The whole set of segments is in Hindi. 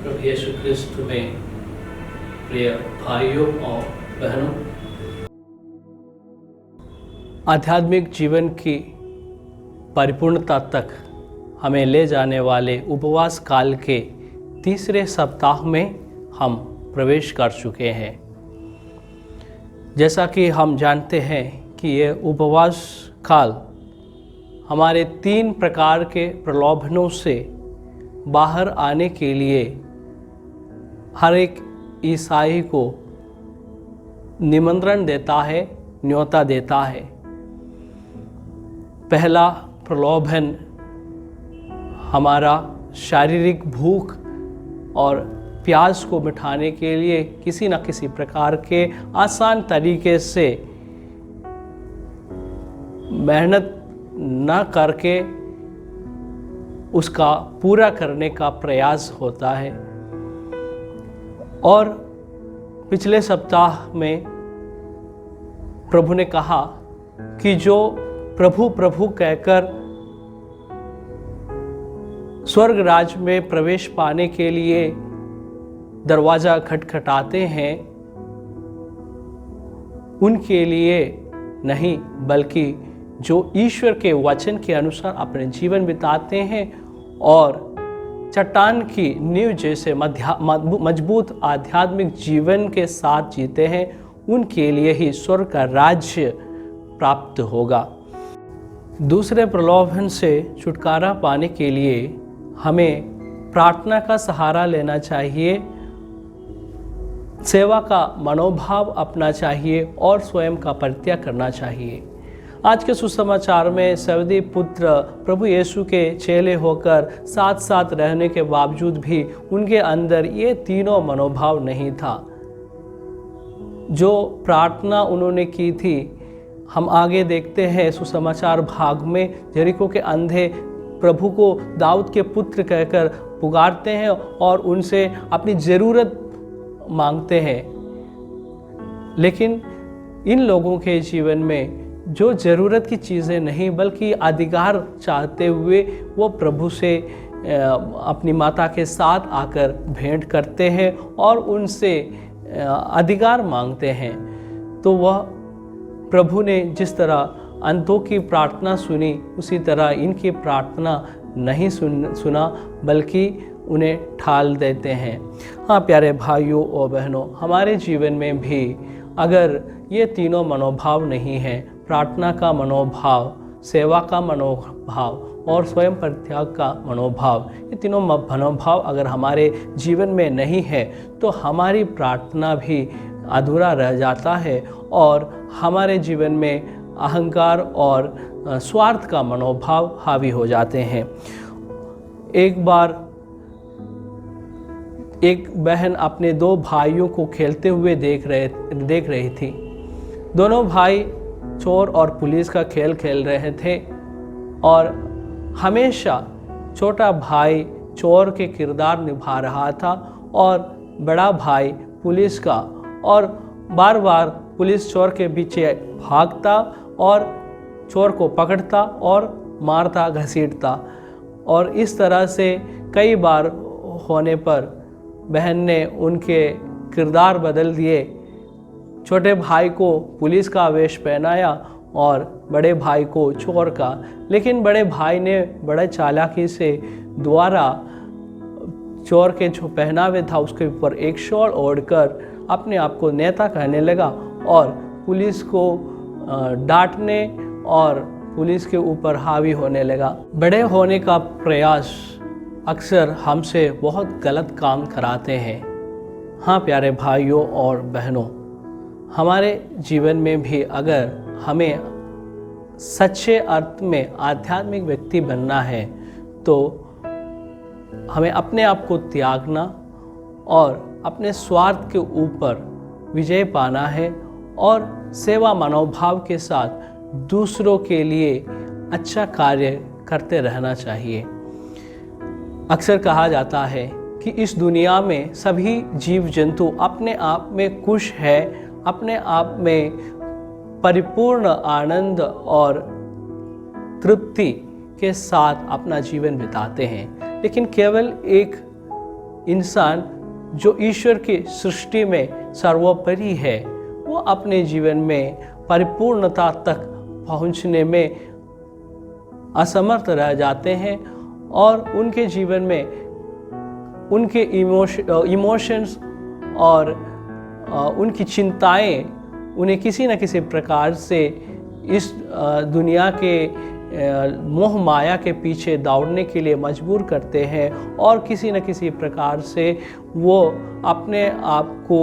प्रभु यीशु क्रिस्त में प्रिय भाइयों और बहनों, आध्यात्मिक जीवन की परिपूर्णता तक हमें ले जाने वाले उपवास काल के तीसरे सप्ताह में हम प्रवेश कर चुके हैं। जैसा कि हम जानते हैं कि ये उपवास काल हमारे 3 प्रकार के प्रलोभनों से बाहर आने के लिए हर एक ईसाई को निमंत्रण देता है, न्योता देता है। पहला प्रलोभन हमारा शारीरिक भूख और प्यास को मिटाने के लिए किसी न किसी प्रकार के आसान तरीके से मेहनत न करके उसका पूरा करने का प्रयास होता है। और पिछले सप्ताह में प्रभु ने कहा कि जो प्रभु प्रभु कहकर स्वर्ग राज्य में प्रवेश पाने के लिए दरवाज़ा खटखटाते हैं, उनके लिए नहीं बल्कि जो ईश्वर के वचन के अनुसार अपने जीवन बिताते हैं और चट्टान की नींव जैसे मजबूत आध्यात्मिक जीवन के साथ जीते हैं, उनके लिए ही स्वर्ग का राज्य प्राप्त होगा। दूसरे प्रलोभन से छुटकारा पाने के लिए हमें प्रार्थना का सहारा लेना चाहिए, सेवा का मनोभाव अपना चाहिए और स्वयं का परित्याग करना चाहिए। आज के सुसमाचार में सवदी पुत्र प्रभु यीशु के चेले होकर साथ साथ रहने के बावजूद भी उनके अंदर ये तीनों मनोभाव नहीं था। जो प्रार्थना उन्होंने की थी, हम आगे देखते हैं सुसमाचार भाग में, यरीको के अंधे प्रभु को दाऊद के पुत्र कहकर पुकारते हैं और उनसे अपनी ज़रूरत मांगते हैं। लेकिन इन लोगों के जीवन में जो ज़रूरत की चीज़ें नहीं बल्कि अधिकार चाहते हुए वो प्रभु से अपनी माता के साथ आकर भेंट करते हैं और उनसे अधिकार मांगते हैं। तो वह प्रभु ने जिस तरह अंधों की प्रार्थना सुनी, उसी तरह इनकी प्रार्थना नहीं सुना बल्कि उन्हें ठाल देते हैं। हाँ प्यारे भाइयों और बहनों, हमारे जीवन में भी अगर ये तीनों मनोभाव नहीं हैं, प्रार्थना का मनोभाव, सेवा का मनोभाव और स्वयं परित्याग का मनोभाव, ये तीनों मनोभाव अगर हमारे जीवन में नहीं है तो हमारी प्रार्थना भी अधूरा रह जाता है और हमारे जीवन में अहंकार और स्वार्थ का मनोभाव हावी हो जाते हैं। एक बार एक बहन अपने 2 भाइयों को खेलते हुए देख रही थी। दोनों भाई चोर और पुलिस का खेल खेल रहे थे और हमेशा छोटा भाई चोर के किरदार निभा रहा था और बड़ा भाई पुलिस का, और बार बार पुलिस चोर के पीछे भागता और चोर को पकड़ता और मारता, घसीटता। और इस तरह से कई बार होने पर बहन ने उनके किरदार बदल दिए। छोटे भाई को पुलिस का वेश पहनाया और बड़े भाई को चोर का। लेकिन बड़े भाई ने बड़े चालाकी से द्वारा चोर के जो पहनावे था उसके ऊपर एक शॉल ओढ़कर अपने आप को नेता कहने लगा और पुलिस को डांटने और पुलिस के ऊपर हावी होने लगा। बड़े होने का प्रयास अक्सर हमसे बहुत गलत काम कराते हैं। हाँ प्यारे भाइयों और बहनों, हमारे जीवन में भी अगर हमें सच्चे अर्थ में आध्यात्मिक व्यक्ति बनना है तो हमें अपने आप को त्यागना और अपने स्वार्थ के ऊपर विजय पाना है और सेवा मनोभाव के साथ दूसरों के लिए अच्छा कार्य करते रहना चाहिए। अक्सर कहा जाता है कि इस दुनिया में सभी जीव जंतु अपने आप में खुश है, अपने आप में परिपूर्ण आनंद और तृप्ति के साथ अपना जीवन बिताते हैं, लेकिन केवल एक इंसान जो ईश्वर की सृष्टि में सर्वोपरि है, वो अपने जीवन में परिपूर्णता तक पहुंचने में असमर्थ रह जाते हैं और उनके जीवन में उनके इमोशंस और उनकी चिंताएं उन्हें किसी न किसी प्रकार से इस दुनिया के मोह माया के पीछे दौड़ने के लिए मजबूर करते हैं और किसी न किसी प्रकार से वो अपने आप को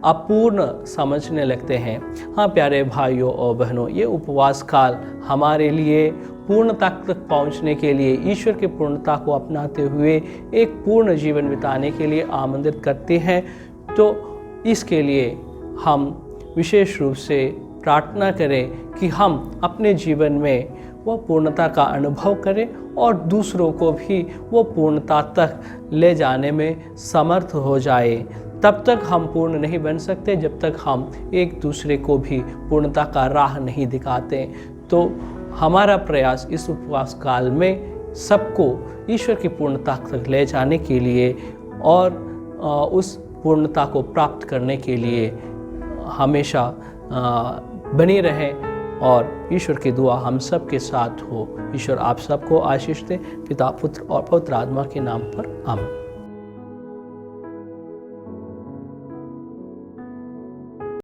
अपूर्ण समझने लगते हैं। हाँ प्यारे भाइयों और बहनों, ये उपवास काल हमारे लिए पूर्णता तक पहुंचने के लिए, ईश्वर की पूर्णता को अपनाते हुए एक पूर्ण जीवन बिताने के लिए आमंत्रित करते हैं। तो इसके लिए हम विशेष रूप से प्रार्थना करें कि हम अपने जीवन में वो पूर्णता का अनुभव करें और दूसरों को भी वो पूर्णता तक ले जाने में समर्थ हो जाए। तब तक हम पूर्ण नहीं बन सकते जब तक हम एक दूसरे को भी पूर्णता का राह नहीं दिखाते। तो हमारा प्रयास इस उपवास काल में सबको ईश्वर की पूर्णता तक ले जाने के लिए और उस पूर्णता को प्राप्त करने के लिए हमेशा बनी रहें और ईश्वर की दुआ हम सब के साथ हो। ईश्वर आप सबको आशीष दे। पिता, पुत्र और पवित्र आत्मा के नाम पर आमीन।